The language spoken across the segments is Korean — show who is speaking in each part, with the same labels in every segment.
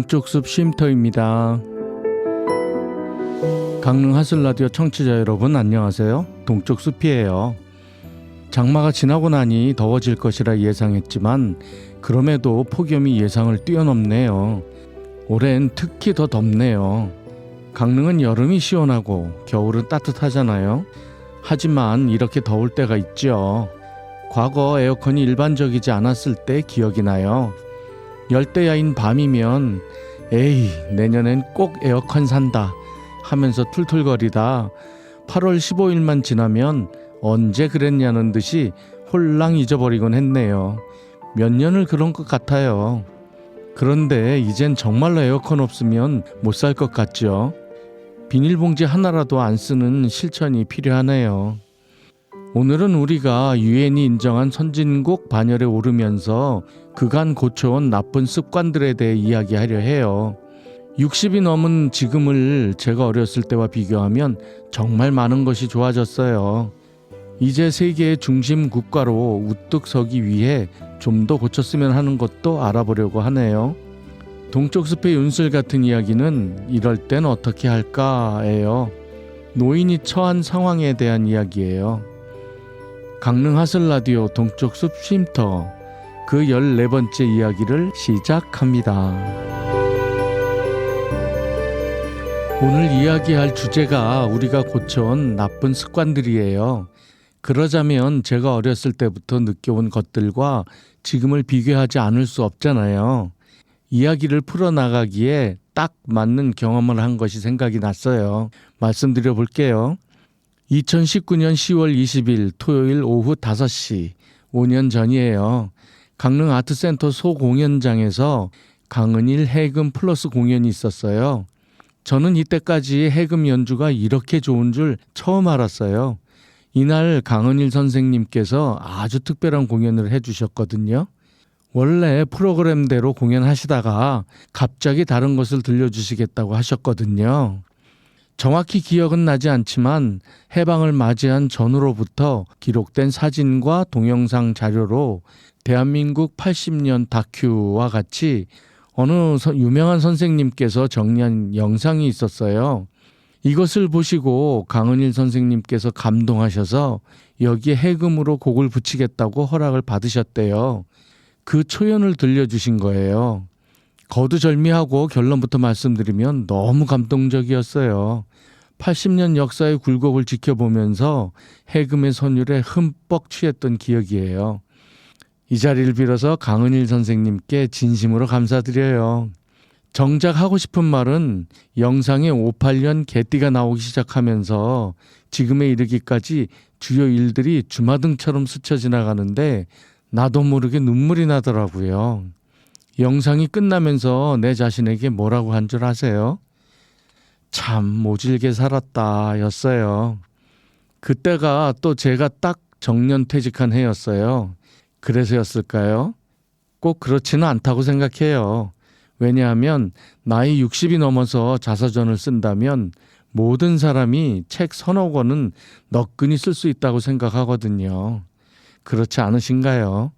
Speaker 1: 동쪽숲 쉼터입니다. 강릉 하슬라디오 청취자 여러분 안녕하세요. 동쪽숲이에요. 장마가 지나고 나니 더워질 것이라 예상했지만 그럼에도 폭염이 예상을 뛰어넘네요. 올해는 특히 더 덥네요. 강릉은 여름이 시원하고 겨울은 따뜻하잖아요. 하지만 이렇게 더울 때가 있죠. 과거 에어컨이 일반적이지 않았을 때 기억이 나요. 열대야인 밤이면 에이 내년엔 꼭 에어컨 산다 하면서 툴툴거리다 8월 15일만 지나면 언제 그랬냐는 듯이 홀랑 잊어버리곤 했네요. 몇 년을 그런 것 같아요. 그런데 이젠 정말로 에어컨 없으면 못 살 것 같죠. 비닐봉지 하나라도 안 쓰는 실천이 필요하네요. 오늘은 우리가 유엔이 인정한 선진국 반열에 오르면서 그간 고쳐온 나쁜 습관들에 대해 이야기하려 해요. 60이 넘은 지금을 제가 어렸을 때와 비교하면 정말 많은 것이 좋아졌어요. 이제 세계의 중심 국가로 우뚝 서기 위해 좀 더 고쳤으면 하는 것도 알아보려고 하네요. 동쪽숲의 윤슬 같은 이야기는 이럴 땐 어떻게 할까예요. 노인이 처한 상황에 대한 이야기예요. 강릉 하슬라디오 동쪽숲 쉼터 그 14번째 이야기를 시작합니다. 오늘 이야기할 주제가 우리가 고쳐온 나쁜 습관들이에요. 그러자면 제가 어렸을 때부터 느껴온 것들과 지금을 비교하지 않을 수 없잖아요. 이야기를 풀어나가기에 딱 맞는 경험을 한 것이 생각이 났어요. 말씀드려 볼게요. 2019년 10월 20일 토요일 오후 5시 5년 전이에요. 강릉 아트센터 소공연장에서 강은일 해금 플러스 공연이 있었어요. 저는 이때까지 해금 연주가 이렇게 좋은 줄 처음 알았어요. 이날 강은일 선생님께서 아주 특별한 공연을 해주셨거든요. 원래 프로그램대로 공연하시다가 갑자기 다른 것을 들려주시겠다고 하셨거든요. 정확히 기억은 나지 않지만 해방을 맞이한 전후로부터 기록된 사진과 동영상 자료로 대한민국 80년 다큐와 같이 어느 유명한 선생님께서 정리한 영상이 있었어요. 이것을 보시고 강은일 선생님께서 감동하셔서 여기에 해금으로 곡을 붙이겠다고 허락을 받으셨대요. 그 초연을 들려주신 거예요. 거두절미하고 결론부터 말씀드리면 너무 감동적이었어요. 80년 역사의 굴곡을 지켜보면서 해금의 선율에 흠뻑 취했던 기억이에요. 이 자리를 빌어서 강은일 선생님께 진심으로 감사드려요. 정작 하고 싶은 말은 영상에 58년 개띠가 나오기 시작하면서 지금에 이르기까지 주요 일들이 주마등처럼 스쳐 지나가는데 나도 모르게 눈물이 나더라고요. 영상이 끝나면서 내 자신에게 뭐라고 한 줄 아세요? 참 모질게 살았다 였어요. 그때가 또 제가 딱 정년퇴직한 해였어요. 그래서였을까요? 꼭 그렇지는 않다고 생각해요. 왜냐하면 나이 60이 넘어서 자서전을 쓴다면 모든 사람이 책 서너 권은 너끈히 쓸 수 있다고 생각하거든요. 그렇지 않으신가요?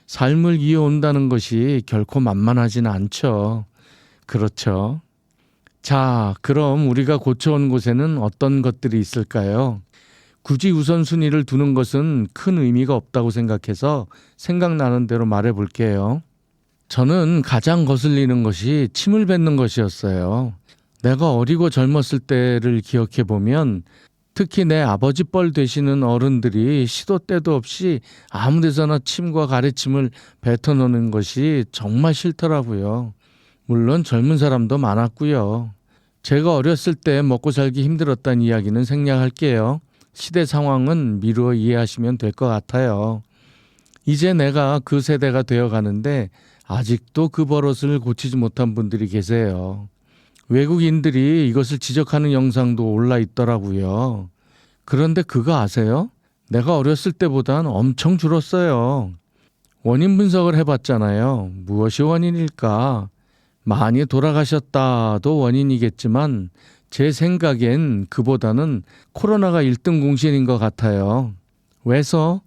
Speaker 1: 삶을 이어온다는 것이 결코 만만하지는 않죠. 그렇죠. 자, 그럼 우리가 고쳐온 곳에는 어떤 것들이 있을까요? 굳이 우선순위를 두는 것은 큰 의미가 없다고 생각해서 생각나는 대로 말해볼게요. 저는 가장 거슬리는 것이 침을 뱉는 것이었어요. 내가 어리고 젊었을 때를 기억해보면 특히 내 아버지 뻘 되시는 어른들이 시도 때도 없이 아무 데서나 침과 가래침을 뱉어놓는 것이 정말 싫더라고요. 물론 젊은 사람도 많았고요. 제가 어렸을 때 먹고 살기 힘들었다는 이야기는 생략할게요. 시대 상황은 미루어 이해하시면 될 것 같아요. 이제 내가 그 세대가 되어가는데 아직도 그 버릇을 고치지 못한 분들이 계세요. 외국인들이 이것을 지적하는 영상도 올라 있더라고요. 그런데 그거 아세요? 내가 어렸을 때보단 엄청 줄었어요. 원인 분석을 해봤잖아요. 무엇이 원인일까? 많이 돌아가셨다도 원인이겠지만 제 생각엔 그보다는 코로나가 1등 공신인 것 같아요. 왜서?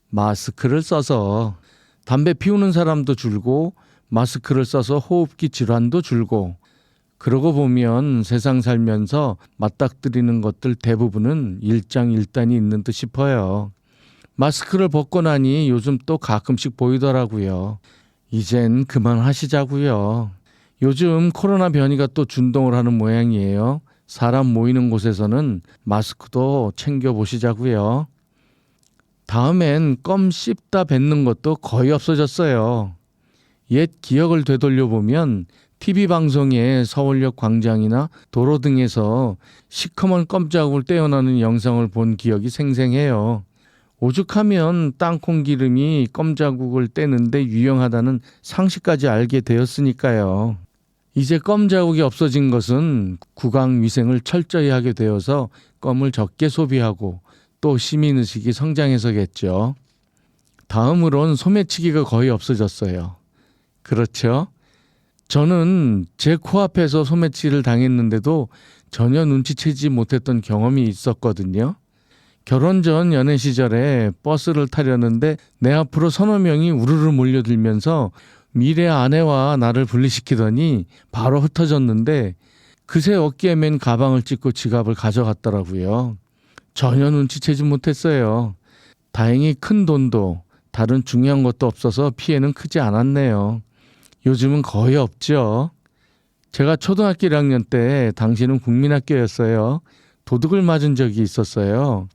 Speaker 1: 마스크를 써서. 담배 피우는 사람도 줄고 마스크를 써서 호흡기 질환도 줄고, 그러고 보면 세상 살면서 맞닥뜨리는 것들 대부분은 일장일단이 있는 듯 싶어요. 마스크를 벗고 나니 요즘 또 가끔씩 보이더라고요. 이젠 그만하시자고요. 요즘 코로나 변이가 또 준동을 하는 모양이에요. 사람 모이는 곳에서는 마스크도 챙겨보시자고요. 다음엔 껌 씹다 뱉는 것도 거의 없어졌어요. 옛 기억을 되돌려보면 TV 방송에 서울역 광장이나 도로 등에서 시커먼 껌자국을 떼어나는 영상을 본 기억이 생생해요. 오죽하면 땅콩 기름이 껌자국을 떼는데 유용하다는 상식까지 알게 되었으니까요. 이제 껌자국이 없어진 것은 구강위생을 철저히 하게 되어서 껌을 적게 소비하고 또 시민의식이 성장해서겠죠. 다음으론 소매치기가 거의 없어졌어요. 그렇죠? 저는 제 코앞에서 소매치기를 당했는데도 전혀 눈치채지 못했던 경험이 있었거든요. 결혼 전 연애 시절에 버스를 타려는데 내 앞으로 서너 명이 우르르 몰려들면서 미래 아내와 나를 분리시키더니 바로 흩어졌는데 그새 어깨에 맨 가방을 찢고 지갑을 가져갔더라고요. 전혀 눈치채지 못했어요. 다행히 큰 돈도 다른 중요한 것도 없어서 피해는 크지 않았네요. 요즘은 거의 없죠. 제가 초등학교 1학년 때 당시는 국민학교였어요. 도둑을 맞은 적이 있었어요.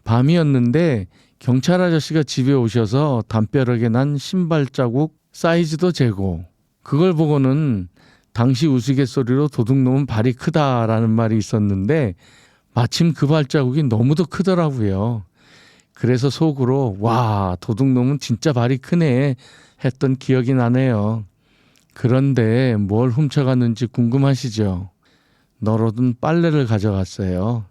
Speaker 1: 밤이었는데 경찰 아저씨가 집에 오셔서 담벼락에 난 신발 자국 사이즈도 재고, 그걸 보고는 당시 우스갯소리로 도둑놈은 발이 크다라는 말이 있었는데 마침 그 발자국이 너무도 크더라고요. 그래서 속으로 와, 도둑놈은 진짜 발이 크네 했던 기억이 나네요. 그런데 뭘 훔쳐갔는지 궁금하시죠? 널어둔 빨래를 가져갔어요.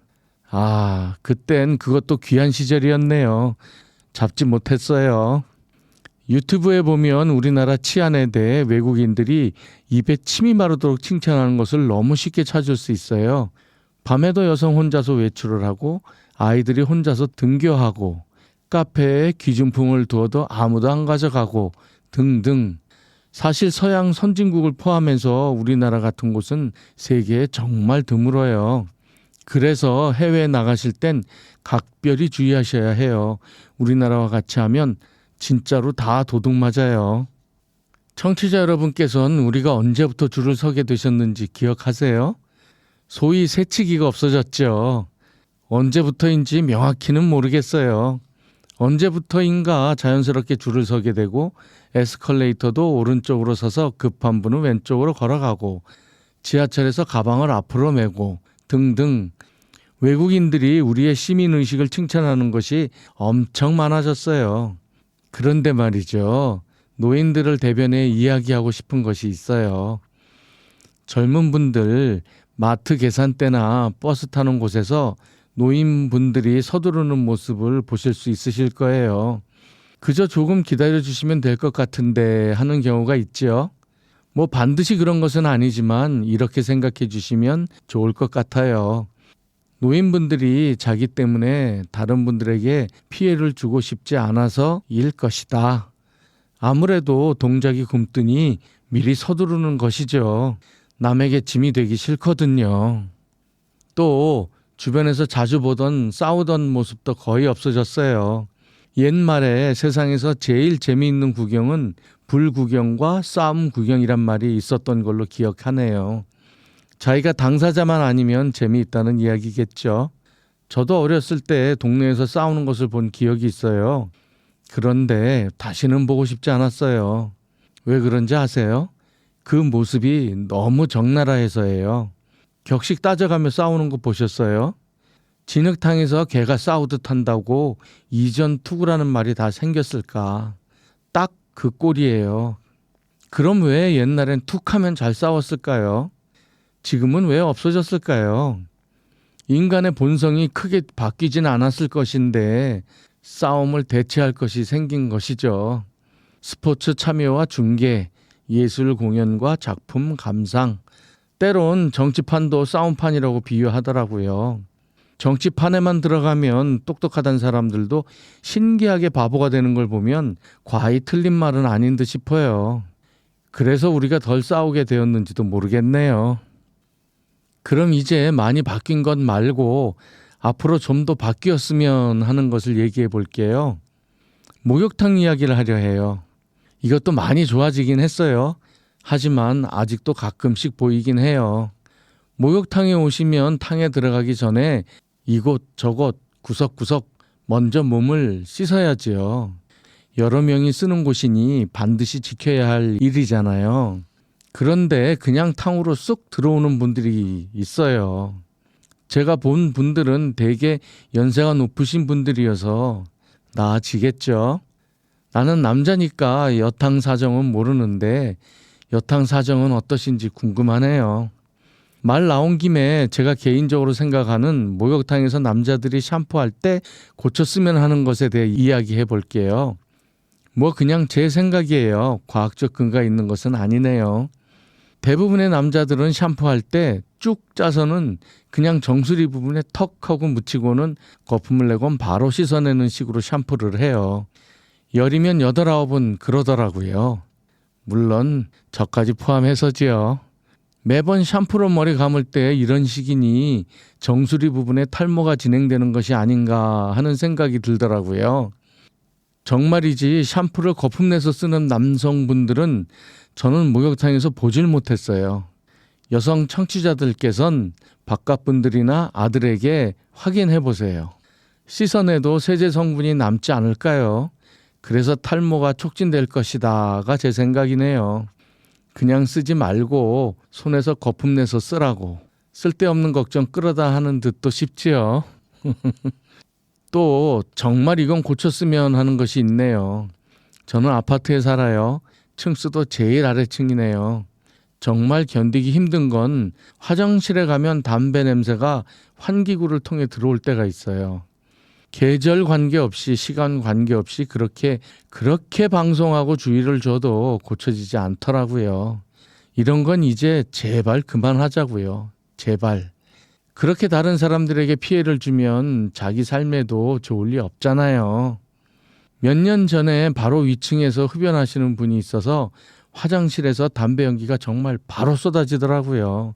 Speaker 1: 아, 그땐 그것도 귀한 시절이었네요. 잡지 못했어요. 유튜브에 보면 우리나라 치안에 대해 외국인들이 입에 침이 마르도록 칭찬하는 것을 너무 쉽게 찾을 수 있어요. 밤에도 여성 혼자서 외출을 하고 아이들이 혼자서 등교하고 카페에 귀중품을 두어도 아무도 안 가져가고 등등. 사실 서양 선진국을 포함해서 우리나라 같은 곳은 세계에 정말 드물어요. 그래서 해외에 나가실 땐 각별히 주의하셔야 해요. 우리나라와 같이 하면 진짜로 다 도둑 맞아요. 청취자 여러분께서는 우리가 언제부터 줄을 서게 되셨는지 기억하세요? 소위 새치기가 없어졌죠. 언제부터인지 명확히는 모르겠어요. 언제부터인가 자연스럽게 줄을 서게 되고 에스컬레이터도 오른쪽으로 서서 급한 분은 왼쪽으로 걸어가고 지하철에서 가방을 앞으로 메고 등등. 외국인들이 우리의 시민의식을 칭찬하는 것이 엄청 많아졌어요. 그런데 말이죠. 노인들을 대변해 이야기하고 싶은 것이 있어요. 젊은 분들 마트 계산대나 버스 타는 곳에서 노인분들이 서두르는 모습을 보실 수 있으실 거예요. 그저 조금 기다려주시면 될 것 같은데 하는 경우가 있죠. 뭐 반드시 그런 것은 아니지만 이렇게 생각해 주시면 좋을 것 같아요. 노인분들이 자기 때문에 다른 분들에게 피해를 주고 싶지 않아서 일 것이다. 아무래도 동작이 굼뜨니 미리 서두르는 것이죠. 남에게 짐이 되기 싫거든요. 또 주변에서 자주 보던 싸우던 모습도 거의 없어졌어요. 옛말에 세상에서 제일 재미있는 구경은 불구경과 싸움 구경이란 말이 있었던 걸로 기억하네요. 자기가 당사자만 아니면 재미있다는 이야기겠죠. 저도 어렸을 때 동네에서 싸우는 것을 본 기억이 있어요. 그런데 다시는 보고 싶지 않았어요. 왜 그런지 아세요? 그 모습이 너무 적나라해서예요. 격식 따져가며 싸우는 거 보셨어요? 진흙탕에서 개가 싸우듯 한다고 이전투구라는 말이 다 생겼을까? 딱 그 꼴이에요. 그럼 왜 옛날엔 툭하면 잘 싸웠을까요? 지금은 왜 없어졌을까요? 인간의 본성이 크게 바뀌진 않았을 것인데 싸움을 대체할 것이 생긴 것이죠. 스포츠 참여와 중계, 예술 공연과 작품 감상, 때론 정치판도 싸움판이라고 비유하더라고요. 정치판에만 들어가면 똑똑하다는 사람들도 신기하게 바보가 되는 걸 보면 과히 틀린 말은 아닌 듯 싶어요. 그래서 우리가 덜 싸우게 되었는지도 모르겠네요. 그럼 이제 많이 바뀐 것 말고 앞으로 좀 더 바뀌었으면 하는 것을 얘기해 볼게요. 목욕탕 이야기를 하려 해요. 이것도 많이 좋아지긴 했어요. 하지만 아직도 가끔씩 보이긴 해요. 목욕탕에 오시면 탕에 들어가기 전에 이곳 저곳 구석구석 먼저 몸을 씻어야지요. 여러 명이 쓰는 곳이니 반드시 지켜야 할 일이잖아요. 그런데 그냥 탕으로 쑥 들어오는 분들이 있어요. 제가 본 분들은 대개 연세가 높으신 분들이어서 나아지겠죠. 나는 남자니까 여탕 사정은 모르는데 여탕 사정은 어떠신지 궁금하네요. 말 나온 김에 제가 개인적으로 생각하는 목욕탕에서 남자들이 샴푸할 때 고쳤으면 하는 것에 대해 이야기해 볼게요. 뭐 그냥 제 생각이에요. 과학적 근거가 있는 것은 아니네요. 대부분의 남자들은 샴푸할 때 쭉 짜서는 그냥 정수리 부분에 턱 하고 묻히고는 거품을 내곤 바로 씻어내는 식으로 샴푸를 해요. 열이면 8, 9은 그러더라고요. 물론 저까지 포함해서지요. 매번 샴푸로 머리 감을 때 이런 식이니 정수리 부분에 탈모가 진행되는 것이 아닌가 하는 생각이 들더라고요. 정말이지 샴푸를 거품 내서 쓰는 남성분들은 저는 목욕탕에서 보질 못했어요. 여성 청취자들께선 바깥분들이나 아들에게 확인해 보세요. 씻어내도 세제 성분이 남지 않을까요? 그래서 탈모가 촉진될 것이다가 제 생각이네요. 그냥 쓰지 말고 손에서 거품 내서 쓰라고. 쓸데없는 걱정 끌어다 하는 듯도 싶지요. 또 정말 이건 고쳤으면 하는 것이 있네요. 저는 아파트에 살아요. 층수도 제일 아래층이네요. 정말 견디기 힘든 건 화장실에 가면 담배 냄새가 환기구를 통해 들어올 때가 있어요. 계절 관계없이 시간 관계없이 그렇게 방송하고 주의를 줘도 고쳐지지 않더라고요. 이런 건 이제 제발 그만하자고요. 제발. 그렇게 다른 사람들에게 피해를 주면 자기 삶에도 좋을 리 없잖아요. 몇 년 전에 바로 위층에서 흡연하시는 분이 있어서 화장실에서 담배 연기가 정말 바로 쏟아지더라고요.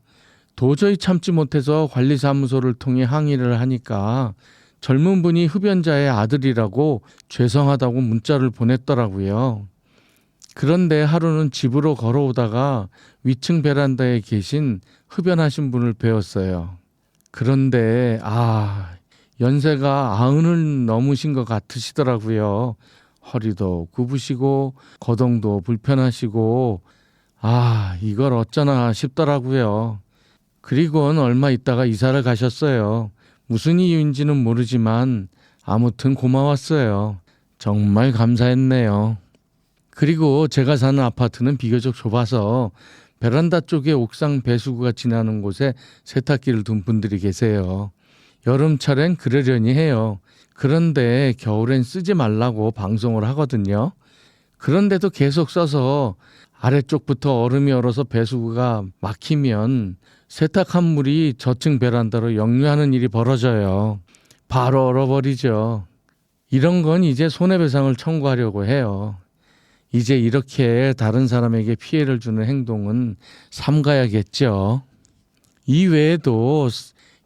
Speaker 1: 도저히 참지 못해서 관리사무소를 통해 항의를 하니까 젊은 분이 흡연자의 아들이라고 죄송하다고 문자를 보냈더라고요. 그런데 하루는 집으로 걸어오다가 위층 베란다에 계신 흡연하신 분을 뵈었어요. 그런데 연세가 90을 넘으신 것 같으시더라고요. 허리도 굽으시고 거동도 불편하시고 이걸 어쩌나 싶더라고요. 그리고는 얼마 있다가 이사를 가셨어요. 무슨 이유인지는 모르지만 아무튼 고마웠어요. 정말 감사했네요. 그리고 제가 사는 아파트는 비교적 좁아서 베란다 쪽에 옥상 배수구가 지나는 곳에 세탁기를 둔 분들이 계세요. 여름철엔 그러려니 해요. 그런데 겨울엔 쓰지 말라고 방송을 하거든요. 그런데도 계속 써서 아래쪽부터 얼음이 얼어서 배수구가 막히면 세탁한 물이 저층 베란다로 역류하는 일이 벌어져요. 바로 얼어버리죠. 이런 건 이제 손해배상을 청구하려고 해요. 이제 이렇게 다른 사람에게 피해를 주는 행동은 삼가야겠죠. 이 외에도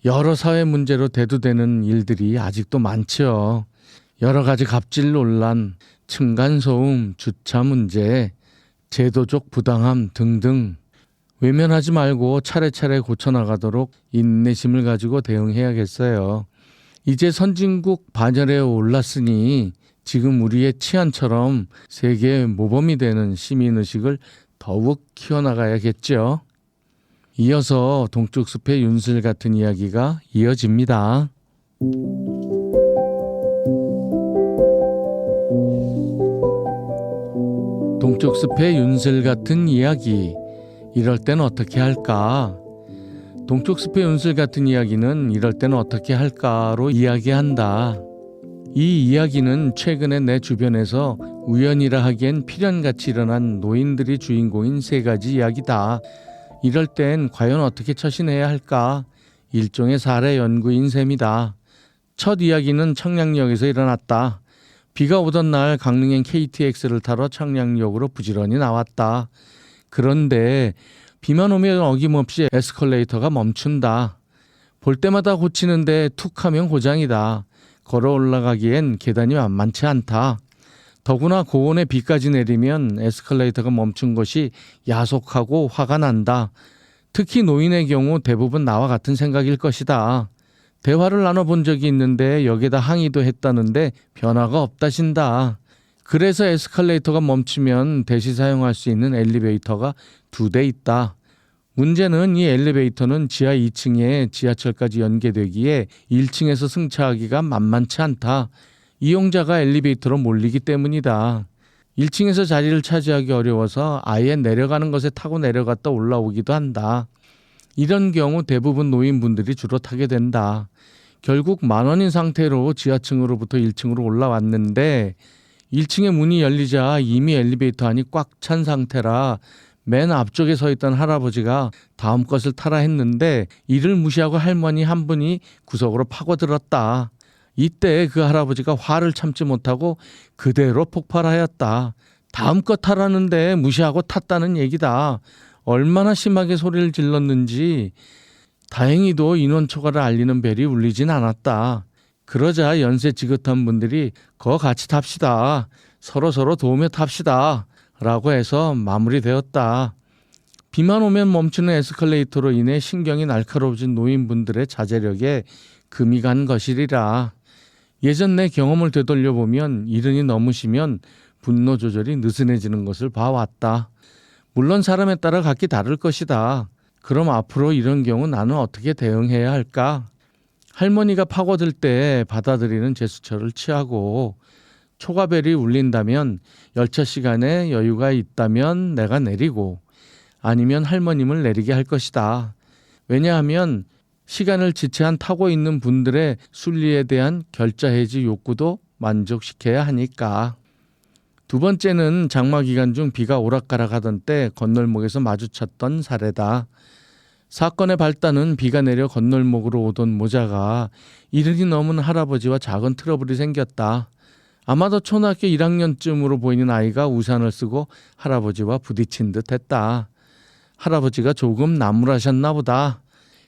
Speaker 1: 여러 사회 문제로 대두되는 일들이 아직도 많죠. 여러 가지 갑질 논란, 층간소음, 주차 문제, 제도적 부당함 등등 외면하지 말고 차례차례 고쳐나가도록 인내심을 가지고 대응해야겠어요. 이제 선진국 반열에 올랐으니 지금 우리의 치안처럼 세계의 모범이 되는 시민의식을 더욱 키워나가야겠죠. 이어서 동쪽숲의 윤슬 같은 이야기가 이어집니다. 동쪽숲의 윤슬 같은 이야기. 이럴 땐 어떻게 할까? 동쪽숲의 윤슬 같은 이야기는 이럴 땐 어떻게 할까로 이야기한다. 이 이야기는 최근에 내 주변에서 우연이라 하기엔 필연같이 일어난 노인들이 주인공인 3가지 이야기다. 이럴 땐 과연 어떻게 처신해야 할까? 일종의 사례 연구인 셈이다. 첫 이야기는 청량역에서 일어났다. 비가 오던 날 강릉행 KTX를 타러 청량역으로 부지런히 나왔다. 그런데 비만 오면 어김없이 에스컬레이터가 멈춘다. 볼 때마다 고치는데 툭 하면 고장이다. 걸어 올라가기엔 계단이 만만치 않다. 더구나 고온에 비까지 내리면 에스컬레이터가 멈춘 것이 야속하고 화가 난다. 특히 노인의 경우 대부분 나와 같은 생각일 것이다. 대화를 나눠본 적이 있는데 여기다 항의도 했다는데 변화가 없다신다. 그래서 에스컬레이터가 멈추면 대시 사용할 수 있는 엘리베이터가 2대 있다. 문제는 이 엘리베이터는 지하 2층에 지하철까지 연계되기에 1층에서 승차하기가 만만치 않다. 이용자가 엘리베이터로 몰리기 때문이다. 1층에서 자리를 차지하기 어려워서 아예 내려가는 것에 타고 내려갔다 올라오기도 한다. 이런 경우 대부분 노인분들이 주로 타게 된다. 결국 만원인 상태로 지하층으로부터 1층으로 올라왔는데 1층의 문이 열리자 이미 엘리베이터 안이 꽉 찬 상태라 맨 앞쪽에 서 있던 할아버지가 다음 것을 타라 했는데 이를 무시하고 할머니 한 분이 구석으로 파고들었다. 이때 그 할아버지가 화를 참지 못하고 그대로 폭발하였다. 다음 것 타라는데 무시하고 탔다는 얘기다. 얼마나 심하게 소리를 질렀는지. 다행히도 인원 초과를 알리는 벨이 울리진 않았다. 그러자 연세 지긋한 분들이 거 같이 탑시다. 서로 도우며 탑시다. 라고 해서 마무리되었다. 비만 오면 멈추는 에스컬레이터로 인해 신경이 날카로워진 노인분들의 자제력에 금이 간 것이리라. 예전 내 경험을 되돌려보면 이른이 넘으시면 분노 조절이 느슨해지는 것을 봐왔다. 물론 사람에 따라 각기 다를 것이다. 그럼 앞으로 이런 경우 나는 어떻게 대응해야 할까? 할머니가 파고들 때 받아들이는 제스처를 취하고 초과벨이 울린다면 열차 시간에 여유가 있다면 내가 내리고 아니면 할머님을 내리게 할 것이다. 왜냐하면 시간을 지체한 타고 있는 분들의 순리에 대한 결자 해지 욕구도 만족시켜야 하니까. 2번째는 장마 기간 중 비가 오락가락하던 때 건널목에서 마주쳤던 사례다. 사건의 발단은 비가 내려 건널목으로 오던 모자가 이른이 넘은 할아버지와 작은 트러블이 생겼다. 아마도 초등학교 1학년쯤으로 보이는 아이가 우산을 쓰고 할아버지와 부딪힌 듯 했다. 할아버지가 조금 나무라셨나 보다.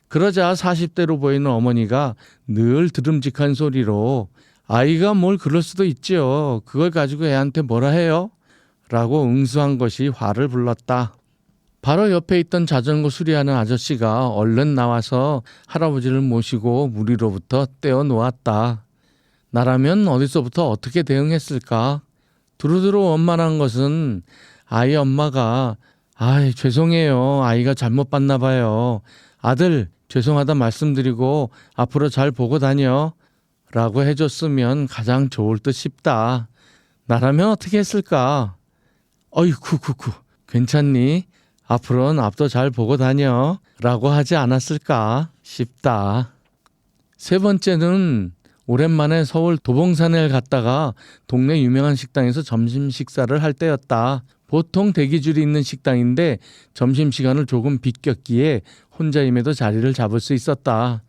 Speaker 1: 그러자 40대로 보이는 어머니가 늘 드름직한 소리로 아이가 뭘 그럴 수도 있지요. 그걸 가지고 애한테 뭐라 해요? 라고 응수한 것이 화를 불렀다. 바로 옆에 있던 자전거 수리하는 아저씨가 얼른 나와서 할아버지를 모시고 무리로부터 떼어놓았다. 나라면 어디서부터 어떻게 대응했을까? 두루두루 원만한 것은 아이 엄마가 죄송해요. 아이가 잘못 봤나 봐요. 아들 죄송하다 말씀드리고 앞으로 잘 보고 다녀 라고 해줬으면 가장 좋을 듯 싶다. 나라면 어떻게 했을까? 어이쿠쿠쿠 괜찮니? 앞으로는 앞도 잘 보고 다녀 라고 하지 않았을까 싶다. 3번째는 오랜만에 서울 도봉산에 갔다가 동네 유명한 식당에서 점심 식사를 할 때였다. 보통 대기줄이 있는 식당인데 점심시간을 조금 비꼈기에 혼자임에도 자리를 잡을 수 있었다.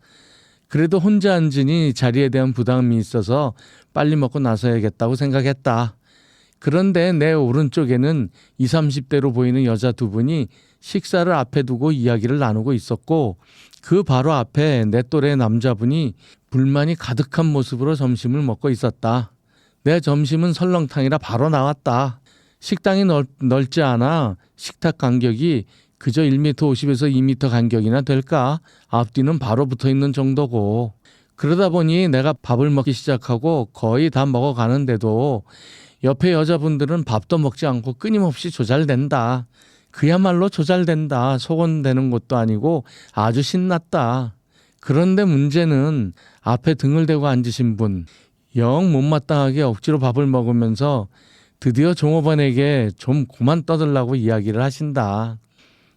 Speaker 1: 그래도 혼자 앉으니 자리에 대한 부담이 있어서 빨리 먹고 나서야겠다고 생각했다. 그런데 내 오른쪽에는 20, 30대로 보이는 여자 2분이 식사를 앞에 두고 이야기를 나누고 있었고 그 바로 앞에 내 또래 남자분이 불만이 가득한 모습으로 점심을 먹고 있었다. 내 점심은 설렁탕이라 바로 나왔다. 식당이 넓지 않아 식탁 간격이 그저 1m 50에서 2m 간격이나 될까? 앞뒤는 바로 붙어있는 정도고 그러다 보니 내가 밥을 먹기 시작하고 거의 다 먹어가는데도 옆에 여자분들은 밥도 먹지 않고 끊임없이 조잘댄다. 그야말로 조잘댄다. 속언대는 것도 아니고 아주 신났다. 그런데 문제는 앞에 등을 대고 앉으신 분, 영 못마땅하게 억지로 밥을 먹으면서 드디어 종업원에게 좀 그만 떠들라고 이야기를 하신다.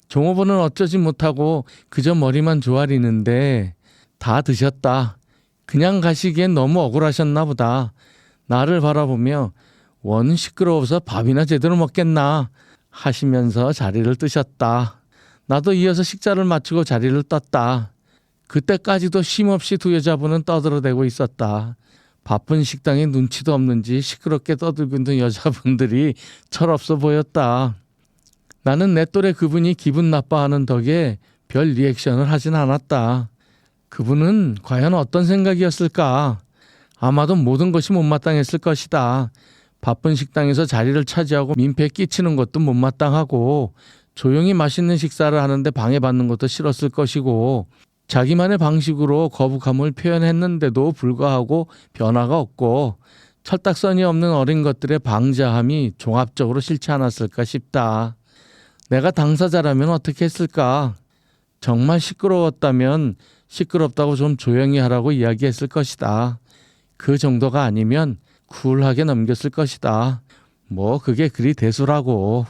Speaker 1: 종업원은 어쩌지 못하고 그저 머리만 조아리는데 다 드셨다. 그냥 가시기엔 너무 억울하셨나 보다. 나를 바라보며 원 시끄러워서 밥이나 제대로 먹겠나 하시면서 자리를 뜨셨다. 나도 이어서 식사를 마치고 자리를 떴다. 그때까지도 쉼없이 2 여자분은 떠들어대고 있었다. 바쁜 식당에 눈치도 없는지 시끄럽게 떠들고 있는 여자분들이 철없어 보였다. 나는 내 또래 그분이 기분 나빠하는 덕에 별 리액션을 하진 않았다. 그분은 과연 어떤 생각이었을까? 아마도 모든 것이 못마땅했을 것이다. 바쁜 식당에서 자리를 차지하고 민폐 끼치는 것도 못마땅하고 조용히 맛있는 식사를 하는데 방해받는 것도 싫었을 것이고 자기만의 방식으로 거부감을 표현했는데도 불구하고 변화가 없고 철딱서니 없는 어린 것들의 방자함이 종합적으로 싫지 않았을까 싶다. 내가 당사자라면 어떻게 했을까? 정말 시끄러웠다면 시끄럽다고 좀 조용히 하라고 이야기했을 것이다. 그 정도가 아니면 쿨하게 넘겼을 것이다. 뭐 그게 그리 대수라고.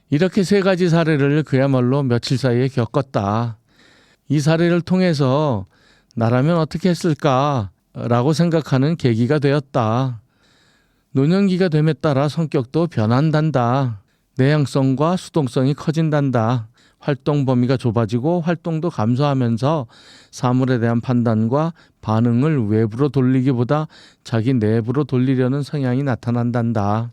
Speaker 1: 이렇게 3가지 사례를 그야말로 며칠 사이에 겪었다. 이 사례를 통해서 나라면 어떻게 했을까라고 생각하는 계기가 되었다. 노년기가 됨에 따라 성격도 변한단다. 내향성과 수동성이 커진단다. 활동 범위가 좁아지고 활동도 감소하면서 사물에 대한 판단과 반응을 외부로 돌리기보다 자기 내부로 돌리려는 성향이 나타난단다.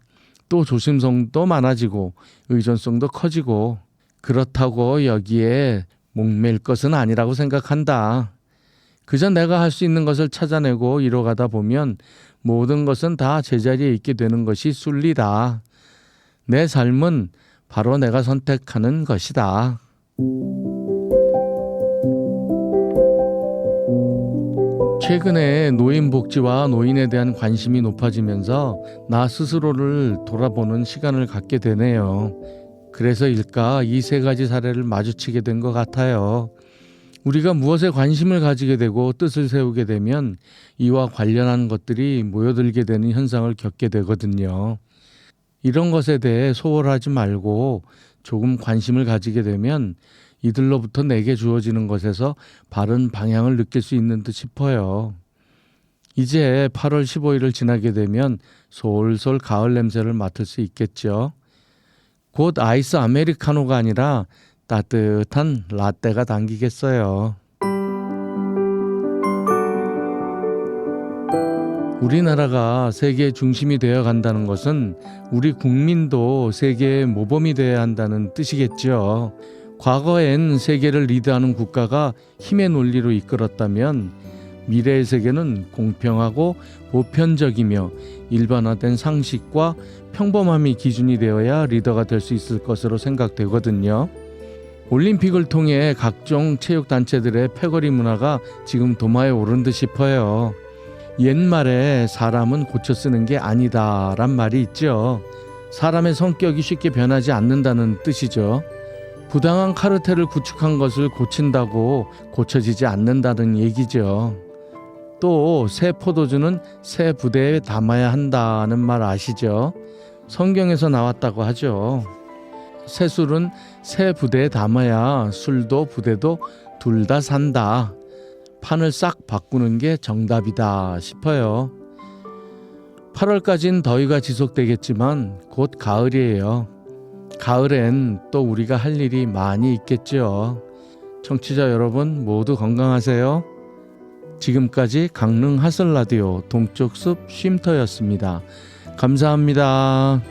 Speaker 1: 또 조심성도 많아지고 의존성도 커지고 그렇다고 여기에 목맬 것은 아니라고 생각한다. 그저 내가 할 수 있는 것을 찾아내고 이뤄가다 보면 모든 것은 다 제자리에 있게 되는 것이 순리다. 내 삶은 바로 내가 선택하는 것이다. 최근에 노인 복지와 노인에 대한 관심이 높아지면서 나 스스로를 돌아보는 시간을 갖게 되네요. 그래서일까 이 3가지 사례를 마주치게 된 것 같아요. 우리가 무엇에 관심을 가지게 되고 뜻을 세우게 되면 이와 관련한 것들이 모여들게 되는 현상을 겪게 되거든요. 이런 것에 대해 소홀하지 말고 조금 관심을 가지게 되면 이들로부터 내게 주어지는 것에서 바른 방향을 느낄 수 있는 듯 싶어요. 이제 8월 15일을 지나게 되면 솔솔 가을 냄새를 맡을 수 있겠죠. 곧 아이스 아메리카노가 아니라 따뜻한 라떼가 당기겠어요. 우리나라가 세계의 중심이 되어 간다는 것은 우리 국민도 세계의 모범이 되어야 한다는 뜻이겠죠. 과거엔 세계를 리드하는 국가가 힘의 논리로 이끌었다면 미래의 세계는 공평하고 보편적이며 일반화된 상식과 평범함이 기준이 되어야 리더가 될 수 있을 것으로 생각되거든요. 올림픽을 통해 각종 체육단체들의 패거리 문화가 지금 도마에 오른 듯 싶어요. 옛말에 사람은 고쳐 쓰는 게 아니다란 말이 있죠. 사람의 성격이 쉽게 변하지 않는다는 뜻이죠. 부당한 카르텔을 구축한 것을 고친다고 고쳐지지 않는다는 얘기죠. 또 새 포도주는 새 부대에 담아야 한다는 말 아시죠? 성경에서 나왔다고 하죠. 새 술은 새 부대에 담아야 술도 부대도 둘 다 산다. 판을 싹 바꾸는 게 정답이다 싶어요. 8월까지는 더위가 지속되겠지만 곧 가을이에요. 가을엔 또 우리가 할 일이 많이 있겠죠. 청취자 여러분 모두 건강하세요. 지금까지 강릉 하슬라디오 동쪽숲 쉼터였습니다. 감사합니다.